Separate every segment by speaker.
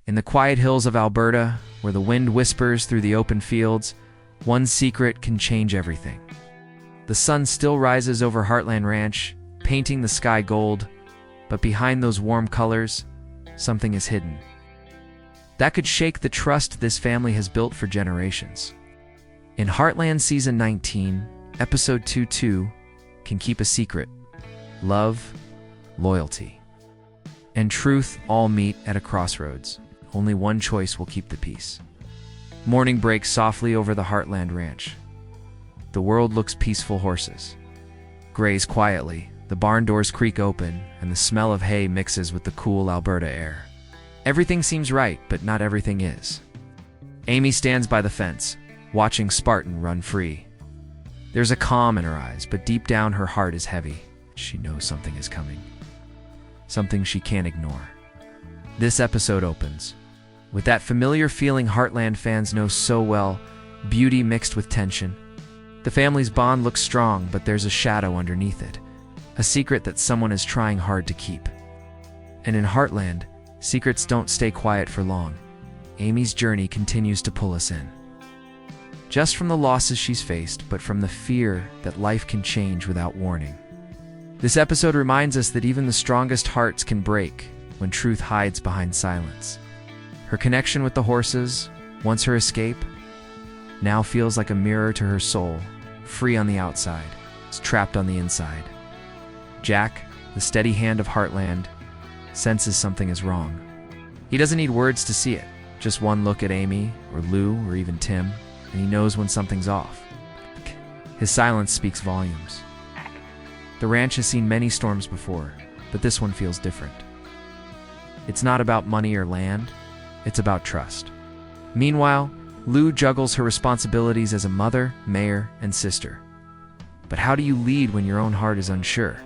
Speaker 1: In the quiet hills of Alberta, where the wind whispers through the open fields, one secret can change everything. The sun still rises over Heartland Ranch, painting the sky gold, but behind those warm colors, something is hidden. That could shake the trust this family has built for generations. In Heartland Season 19, Episode 22, can keep a secret. Love, loyalty, and truth all meet at a crossroads. Only one choice will keep the peace. Morning breaks softly over the Heartland Ranch. The world looks peaceful. Horses graze quietly, the barn doors creak open, and the smell of hay mixes with the cool Alberta air. Everything seems right, but not everything is. Amy stands by the fence, watching Spartan run free. There's a calm in her eyes, but deep down her heart is heavy. She knows something is coming. Something she can't ignore. This episode opens with that familiar feeling Heartland fans know so well, beauty mixed with tension. The family's bond looks strong, but there's a shadow underneath it, a secret that someone is trying hard to keep. And in Heartland, secrets don't stay quiet for long. Amy's journey continues to pull us in. Just from the losses she's faced, but from the fear that life can change without warning. This episode reminds us that even the strongest hearts can break when truth hides behind silence. Her connection with the horses, once her escape, now feels like a mirror to her soul, free on the outside, trapped on the inside. Jack, the steady hand of Heartland, senses something is wrong. He doesn't need words to see it, just one look at Amy, or Lou, or even Tim, and he knows when something's off. His silence speaks volumes. The ranch has seen many storms before, but this one feels different. It's not about money or land, it's about trust. Meanwhile, Lou juggles her responsibilities as a mother, mayor, and sister. But how do you lead when your own heart is unsure?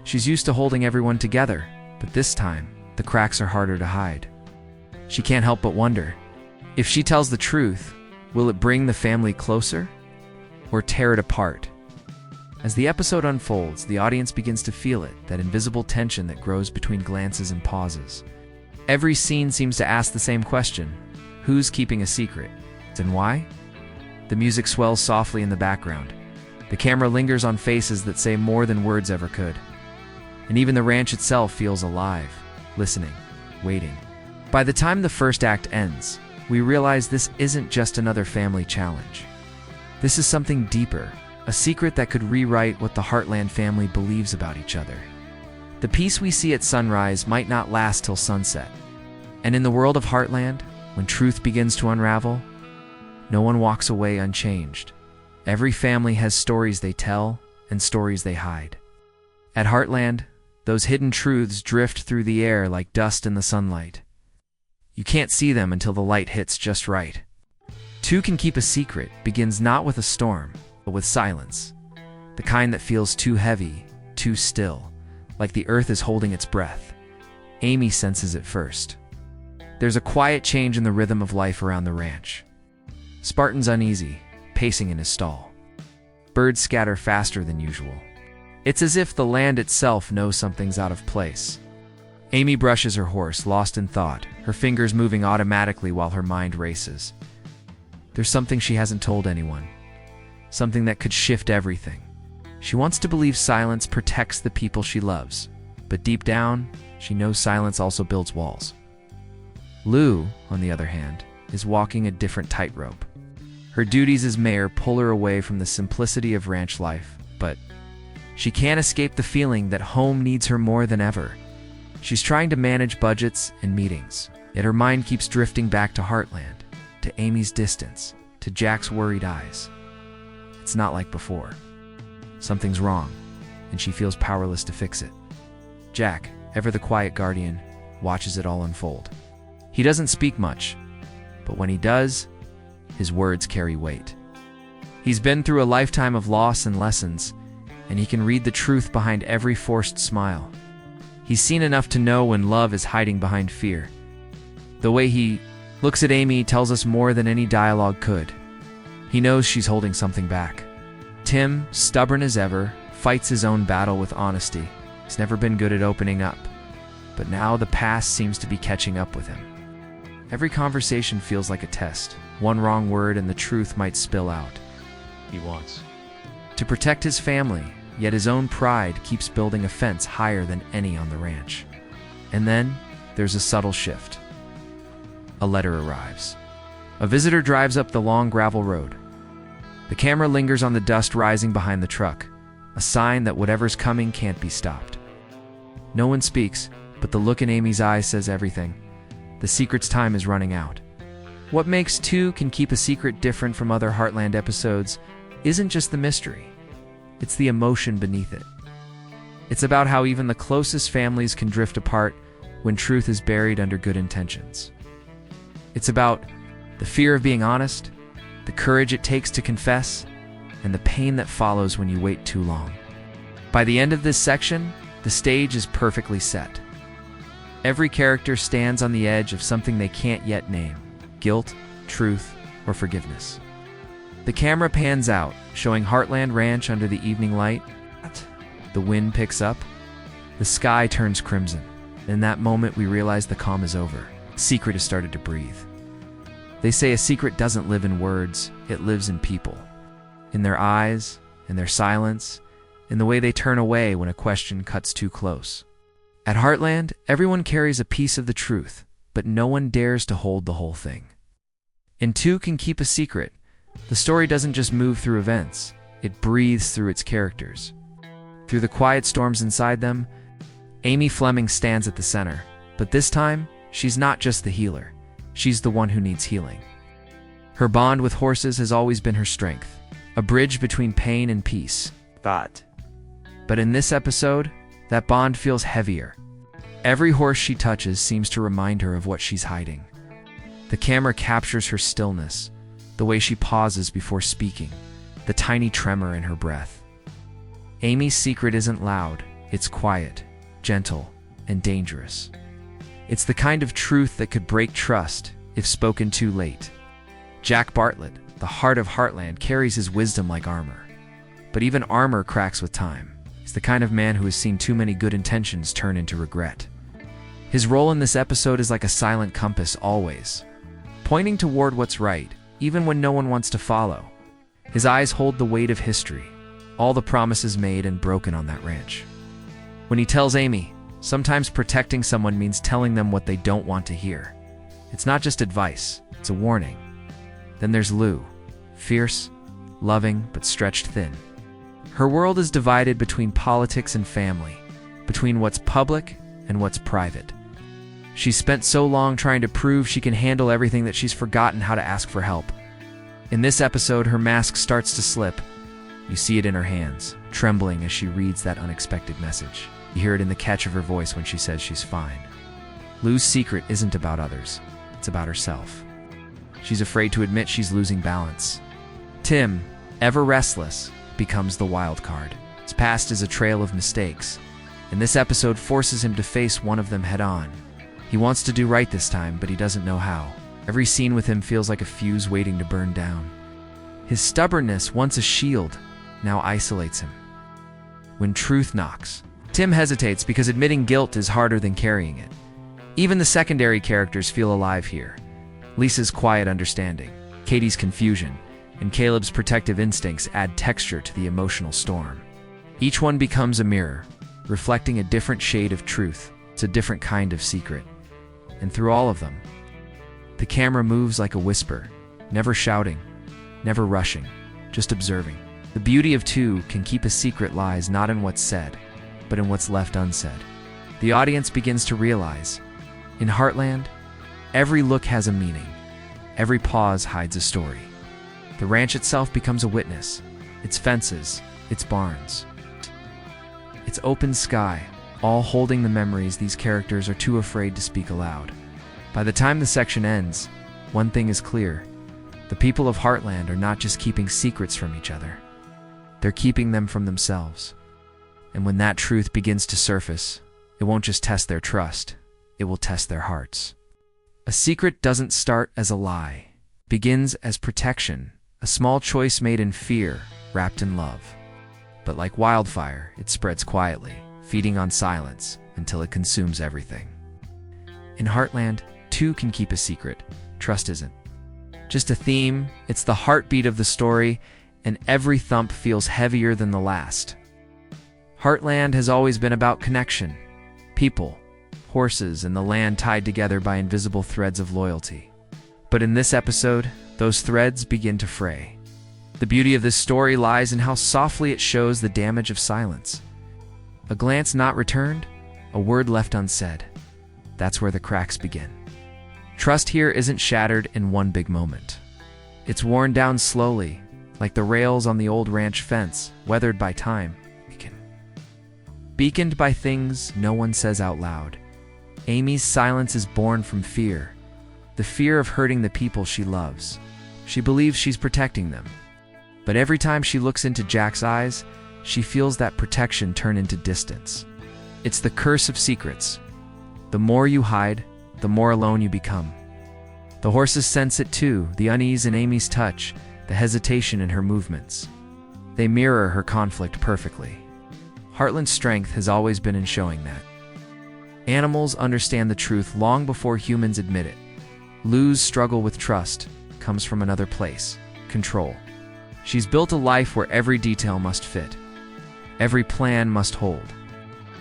Speaker 1: She's used to holding everyone together, but this time, the cracks are harder to hide. She can't help but wonder, if she tells the truth, will it bring the family closer or tear it apart? As the episode unfolds, the audience begins to feel it, that invisible tension that grows between glances and pauses. Every scene seems to ask the same question: who's keeping a secret, and why? The music swells softly in the background. The camera lingers on faces that say more than words ever could. And even the ranch itself feels alive, listening, waiting. By the time the first act ends, we realize this isn't just another family challenge. This is something deeper, a secret that could rewrite what the Heartland family believes about each other. The peace we see at sunrise might not last till sunset. And in the world of Heartland, when truth begins to unravel, no one walks away unchanged. Every family has stories they tell and stories they hide. At Heartland, those hidden truths drift through the air like dust in the sunlight. You can't see them until the light hits just right. Two Can Keep a Secret begins not with a storm, but with silence. The kind that feels too heavy, too still, like the earth is holding its breath. Amy senses it first. There's a quiet change in the rhythm of life around the ranch. Spartan's uneasy, pacing in his stall. Birds scatter faster than usual. It's as if the land itself knows something's out of place. Amy brushes her horse, lost in thought, her fingers moving automatically while her mind races. There's something she hasn't told anyone. Something that could shift everything. She wants to believe silence protects the people she loves, but deep down, she knows silence also builds walls. Lou, on the other hand, is walking a different tightrope. Her duties as mayor pull her away from the simplicity of ranch life, but she can't escape the feeling that home needs her more than ever. She's trying to manage budgets and meetings, yet her mind keeps drifting back to Heartland, to Amy's distance, to Jack's worried eyes. It's not like before. Something's wrong, and she feels powerless to fix it. Jack, ever the quiet guardian, watches it all unfold. He doesn't speak much, but when he does, his words carry weight. He's been through a lifetime of loss and lessons, and he can read the truth behind every forced smile. He's seen enough to know when love is hiding behind fear. The way he looks at Amy tells us more than any dialogue could. He knows she's holding something back. Tim, stubborn as ever, fights his own battle with honesty. He's never been good at opening up, but now the past seems to be catching up with him. Every conversation feels like a test. One wrong word and the truth might spill out.
Speaker 2: He wants
Speaker 1: To protect his family, yet his own pride keeps building a fence higher than any on the ranch. And then, there's a subtle shift. A letter arrives. A visitor drives up the long gravel road. The camera lingers on the dust rising behind the truck, a sign that whatever's coming can't be stopped. No one speaks, but the look in Amy's eyes says everything. The secret's time is running out. What makes Two Can Keep a Secret different from other Heartland episodes isn't just the mystery. It's the emotion beneath it. It's about how even the closest families can drift apart when truth is buried under good intentions. It's about the fear of being honest, the courage it takes to confess, and the pain that follows when you wait too long. By the end of this section, the stage is perfectly set. Every character stands on the edge of something they can't yet name: guilt, truth, or forgiveness. The camera pans out, showing Heartland Ranch under the evening light. The wind picks up. The sky turns crimson. In that moment, we realize the calm is over. The secret has started to breathe. They say a secret doesn't live in words, it lives in people. In their eyes, in their silence, in the way they turn away when a question cuts too close. At Heartland, everyone carries a piece of the truth, but no one dares to hold the whole thing. In Two Can Keep a Secret, the story doesn't just move through events, it breathes through its characters. Through the quiet storms inside them, Amy Fleming stands at the center, but this time, she's not just the healer, she's the one who needs healing. Her bond with horses has always been her strength, a bridge between pain and peace. But in this episode, that bond feels heavier. Every horse she touches seems to remind her of what she's hiding. The camera captures her stillness, the way she pauses before speaking, the tiny tremor in her breath. Amy's secret isn't loud, it's quiet, gentle, and dangerous. It's the kind of truth that could break trust if spoken too late. Jack Bartlett, the heart of Heartland, carries his wisdom like armor. But even armor cracks with time. He's the kind of man who has seen too many good intentions turn into regret. His role in this episode is like a silent compass always, pointing toward what's right, even when no one wants to follow. His eyes hold the weight of history, all the promises made and broken on that ranch. When he tells Amy, sometimes protecting someone means telling them what they don't want to hear. It's not just advice, it's a warning. Then there's Lou, fierce, loving, but stretched thin. Her world is divided between politics and family, between what's public and what's private. She's spent so long trying to prove she can handle everything that she's forgotten how to ask for help. In this episode, her mask starts to slip. You see it in her hands, trembling as she reads that unexpected message. You hear it in the catch of her voice when she says she's fine. Lou's secret isn't about others, it's about herself. She's afraid to admit she's losing balance. Tim, ever restless, becomes the wild card. His past is a trail of mistakes, and this episode forces him to face one of them head-on. He wants to do right this time, but he doesn't know how. Every scene with him feels like a fuse waiting to burn down. His stubbornness, once a shield, now isolates him. When truth knocks, Tim hesitates because admitting guilt is harder than carrying it. Even the secondary characters feel alive here. Lisa's quiet understanding, Katie's confusion, and Caleb's protective instincts add texture to the emotional storm. Each one becomes a mirror, reflecting a different shade of truth. It's a different kind of secret. And through all of them, the camera moves like a whisper, never shouting, never rushing, just observing. The beauty of Two Can Keep a Secret lies not in what's said, but in what's left unsaid. The audience begins to realize, in Heartland, every look has a meaning. Every pause hides a story. The ranch itself becomes a witness. Its fences, its barns, its open sky, all holding the memories these characters are too afraid to speak aloud. By the time the section ends, one thing is clear. The people of Heartland are not just keeping secrets from each other. They're keeping them from themselves. And when that truth begins to surface, it won't just test their trust, it will test their hearts. A secret doesn't start as a lie. It begins as protection, a small choice made in fear, wrapped in love. But like wildfire, it spreads quietly, feeding on silence until it consumes everything. In Heartland, two can keep a secret, trust isn't. Just a theme, it's the heartbeat of the story, and every thump feels heavier than the last. Heartland has always been about connection. People, horses, and the land tied together by invisible threads of loyalty. But in this episode, those threads begin to fray. The beauty of this story lies in how softly it shows the damage of silence. A glance not returned, a word left unsaid. That's where the cracks begin. Trust here isn't shattered in one big moment. It's worn down slowly, like the rails on the old ranch fence, weathered by time. Beaconed by things no one says out loud. Amy's silence is born from fear. The fear of hurting the people she loves. She believes she's protecting them. But every time she looks into Jack's eyes, she feels that protection turn into distance. It's the curse of secrets. The more you hide, the more alone you become. The horses sense it too, the unease in Amy's touch, the hesitation in her movements. They mirror her conflict perfectly. Heartland's strength has always been in showing that. Animals understand the truth long before humans admit it. Lou's struggle with trust comes from another place, control. She's built a life where every detail must fit. Every plan must hold.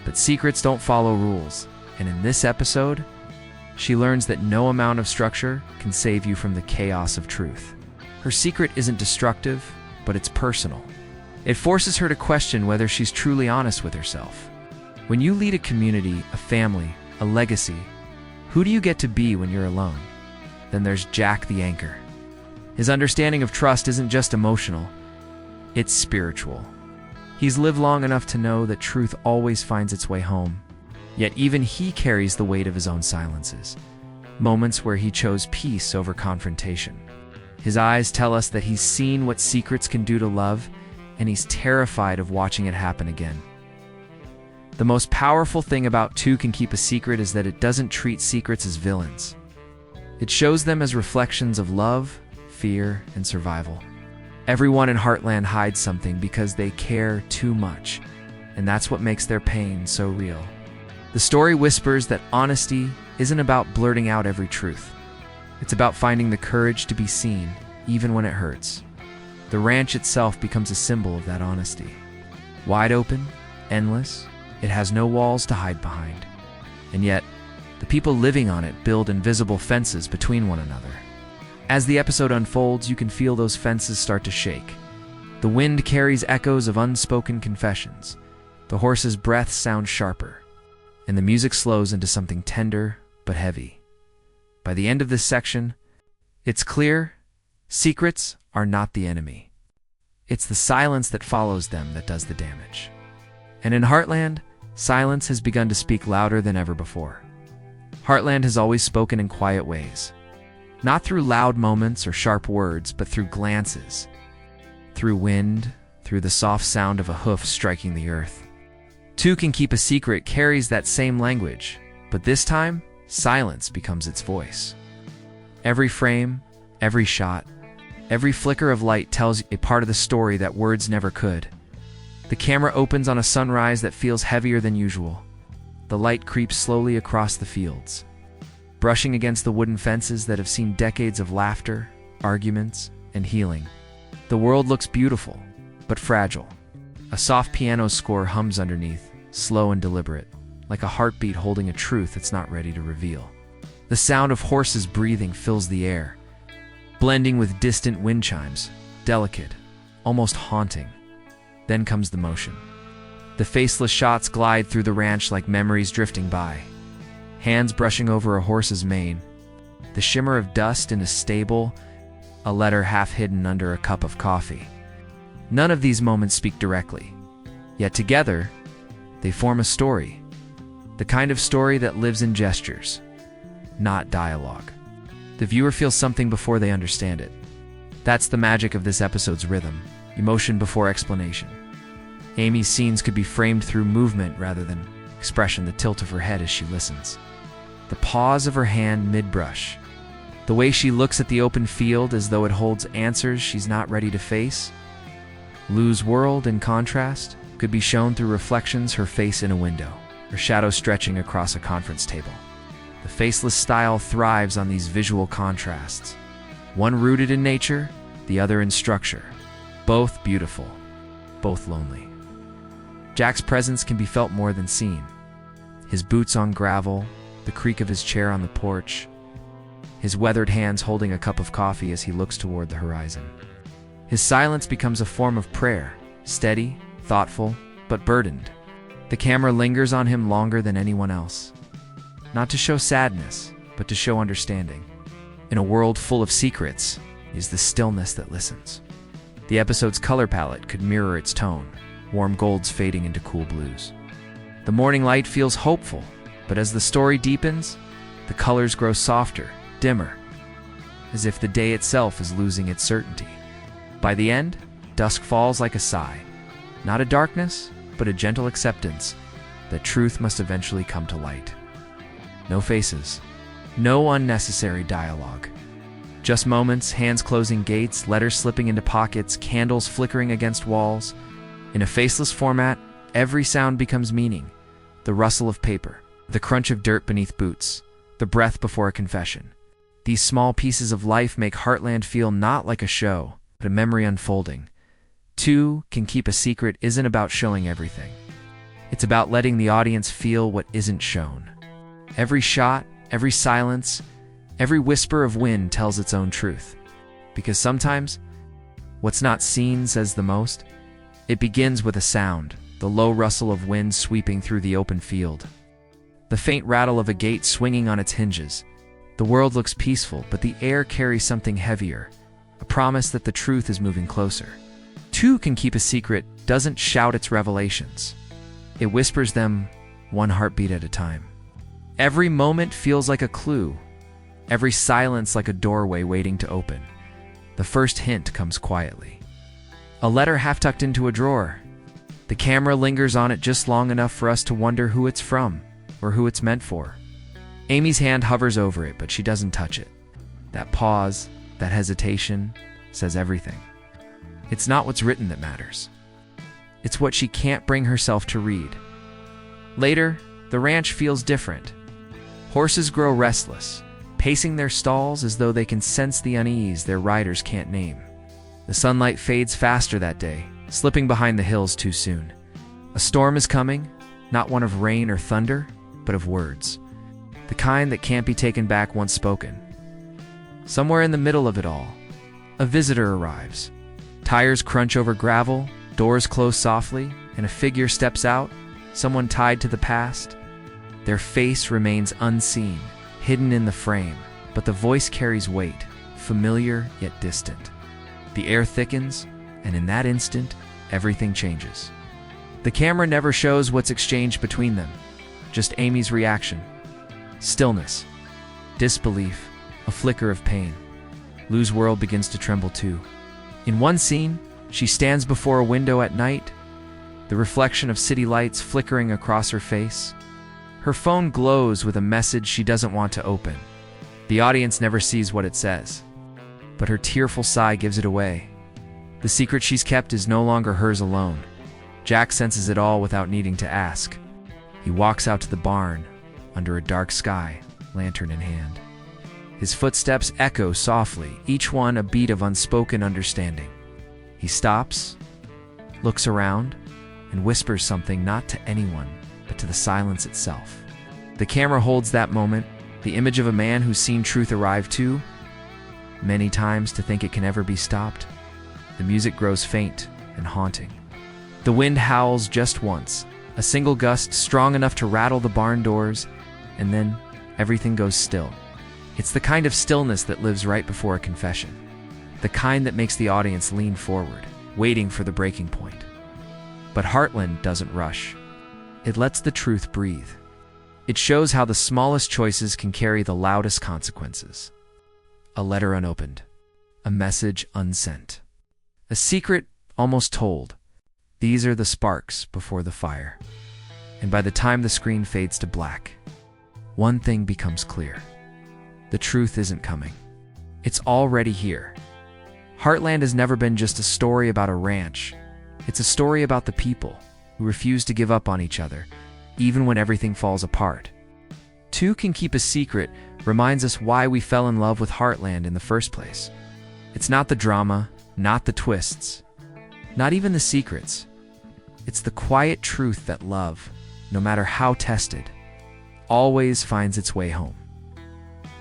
Speaker 1: But secrets don't follow rules, and in this episode, she learns that no amount of structure can save you from the chaos of truth. Her secret isn't destructive, but it's personal. It forces her to question whether she's truly honest with herself. When you lead a community, a family, a legacy, who do you get to be when you're alone? Then there's Jack the anchor. His understanding of trust isn't just emotional, it's spiritual. He's lived long enough to know that truth always finds its way home. Yet even he carries the weight of his own silences, moments where he chose peace over confrontation. His eyes tell us that he's seen what secrets can do to love, and he's terrified of watching it happen again. The most powerful thing about Two Can Keep a Secret is that it doesn't treat secrets as villains. It shows them as reflections of love, fear, and survival. Everyone in Heartland hides something because they care too much, and that's what makes their pain so real. The story whispers that honesty isn't about blurting out every truth. It's about finding the courage to be seen, even when it hurts. The ranch itself becomes a symbol of that honesty. Wide open, endless, it has no walls to hide behind. And yet, the people living on it build invisible fences between one another. As the episode unfolds, you can feel those fences start to shake. The wind carries echoes of unspoken confessions. The horses' breaths sound sharper, and the music slows into something tender but heavy. By the end of this section, it's clear secrets are not the enemy. It's the silence that follows them that does the damage. And in Heartland, silence has begun to speak louder than ever before. Heartland has always spoken in quiet ways. Not through loud moments or sharp words, but through glances. Through wind, through the soft sound of a hoof striking the earth. Two Can Keep a Secret carries that same language, but this time, silence becomes its voice. Every frame, every shot, every flicker of light tells a part of the story that words never could. The camera opens on a sunrise that feels heavier than usual. The light creeps slowly across the fields, brushing against the wooden fences that have seen decades of laughter, arguments, and healing. The world looks beautiful, but fragile. A soft piano score hums underneath, slow and deliberate, like a heartbeat holding a truth it's not ready to reveal. The sound of horses breathing fills the air, blending with distant wind chimes, delicate, almost haunting. Then comes the motion. The faceless shots glide through the ranch like memories drifting by. Hands brushing over a horse's mane, the shimmer of dust in a stable, a letter half hidden under a cup of coffee. None of these moments speak directly, yet together, they form a story. The kind of story that lives in gestures, not dialogue. The viewer feels something before they understand it. That's the magic of this episode's rhythm, emotion before explanation. Amy's scenes could be framed through movement rather than expression, the tilt of her head as she listens. The pause of her hand mid-brush. The way she looks at the open field as though it holds answers she's not ready to face. Lou's world, in contrast, could be shown through reflections, her face in a window, her shadow stretching across a conference table. The faceless style thrives on these visual contrasts. One rooted in nature, the other in structure. Both beautiful, both lonely. Jack's presence can be felt more than seen. His boots on gravel, the creak of his chair on the porch, his weathered hands holding a cup of coffee as he looks toward the horizon. His silence becomes a form of prayer, steady, thoughtful, but burdened. The camera lingers on him longer than anyone else. Not to show sadness, but to show understanding. In a world full of secrets, is the stillness that listens. The episode's color palette could mirror its tone, warm golds fading into cool blues. The morning light feels hopeful, but as the story deepens, the colors grow softer, dimmer, as if the day itself is losing its certainty. By the end, dusk falls like a sigh. Not a darkness, but a gentle acceptance that truth must eventually come to light. No faces, no unnecessary dialogue. Just moments, hands closing gates, letters slipping into pockets, candles flickering against walls. In a faceless format, every sound becomes meaning. The rustle of paper, the crunch of dirt beneath boots, the breath before a confession. These small pieces of life make Heartland feel not like a show, but a memory unfolding. 2 Can Keep a Secret isn't about showing everything. It's about letting the audience feel what isn't shown. Every shot, every silence, every whisper of wind tells its own truth. Because sometimes, what's not seen says the most. It begins with a sound, the low rustle of wind sweeping through the open field. The faint rattle of a gate swinging on its hinges. The world looks peaceful, but the air carries something heavier, a promise that the truth is moving closer. 2 Can Keep a Secret doesn't shout its revelations. It whispers them one heartbeat at a time. Every moment feels like a clue, every silence like a doorway waiting to open. The first hint comes quietly. A letter half tucked into a drawer. The camera lingers on it just long enough for us to wonder who it's from, or who it's meant for. Amy's hand hovers over it, but she doesn't touch it. That pause, that hesitation, says everything. It's not what's written that matters. It's what she can't bring herself to read. Later, the ranch feels different. Horses grow restless, pacing their stalls as though they can sense the unease their riders can't name. The sunlight fades faster that day, slipping behind the hills too soon. A storm is coming, not one of rain or thunder, but of words. The kind that can't be taken back once spoken. Somewhere in the middle of it all, a visitor arrives. Tires crunch over gravel, doors close softly, and a figure steps out, someone tied to the past. Their face remains unseen, hidden in the frame, but the voice carries weight, familiar yet distant. The air thickens, and in that instant, everything changes. The camera never shows what's exchanged between them, just Amy's reaction. Stillness, disbelief, a flicker of pain. Lou's world begins to tremble too. In one scene, she stands before a window at night, the reflection of city lights flickering across her face. Her phone glows with a message she doesn't want to open. The audience never sees what it says, but her tearful sigh gives it away. The secret she's kept is no longer hers alone. Jack senses it all without needing to ask. He walks out to the barn, under a dark sky, lantern in hand. His footsteps echo softly, each one a beat of unspoken understanding. He stops, looks around, and whispers something not to anyone, but to the silence itself. The camera holds that moment, the image of a man who's seen truth arrive too many times to think it can ever be stopped. The music grows faint and haunting. The wind howls just once, a single gust strong enough to rattle the barn doors, and then everything goes still. It's the kind of stillness that lives right before a confession, the kind that makes the audience lean forward, waiting for the breaking point. But Heartland doesn't rush. It lets the truth breathe. It shows how the smallest choices can carry the loudest consequences. A letter unopened, a message unsent, a secret almost told. These are the sparks before the fire. And by the time the screen fades to black, one thing becomes clear. The truth isn't coming. It's already here. Heartland has never been just a story about a ranch. It's a story about the people who refuse to give up on each other, even when everything falls apart. Two Can Keep a Secret reminds us why we fell in love with Heartland in the first place. It's not the drama, not the twists, not even the secrets. It's the quiet truth that love, no matter how tested, always finds its way home.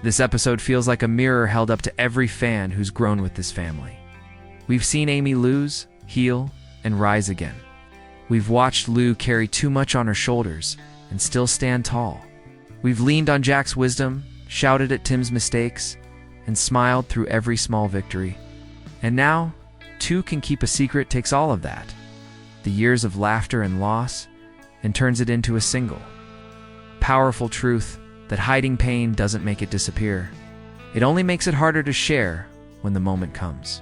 Speaker 1: This episode feels like a mirror held up to every fan who's grown with this family. We've seen Amy lose, heal, and rise again. We've watched Lou carry too much on her shoulders and still stand tall. We've leaned on Jack's wisdom, shouted at Tim's mistakes, and smiled through every small victory. And now, Two Can Keep a Secret takes all of that, the years of laughter and loss, and turns it into a single powerful truth that hiding pain doesn't make it disappear. It only makes it harder to share when the moment comes.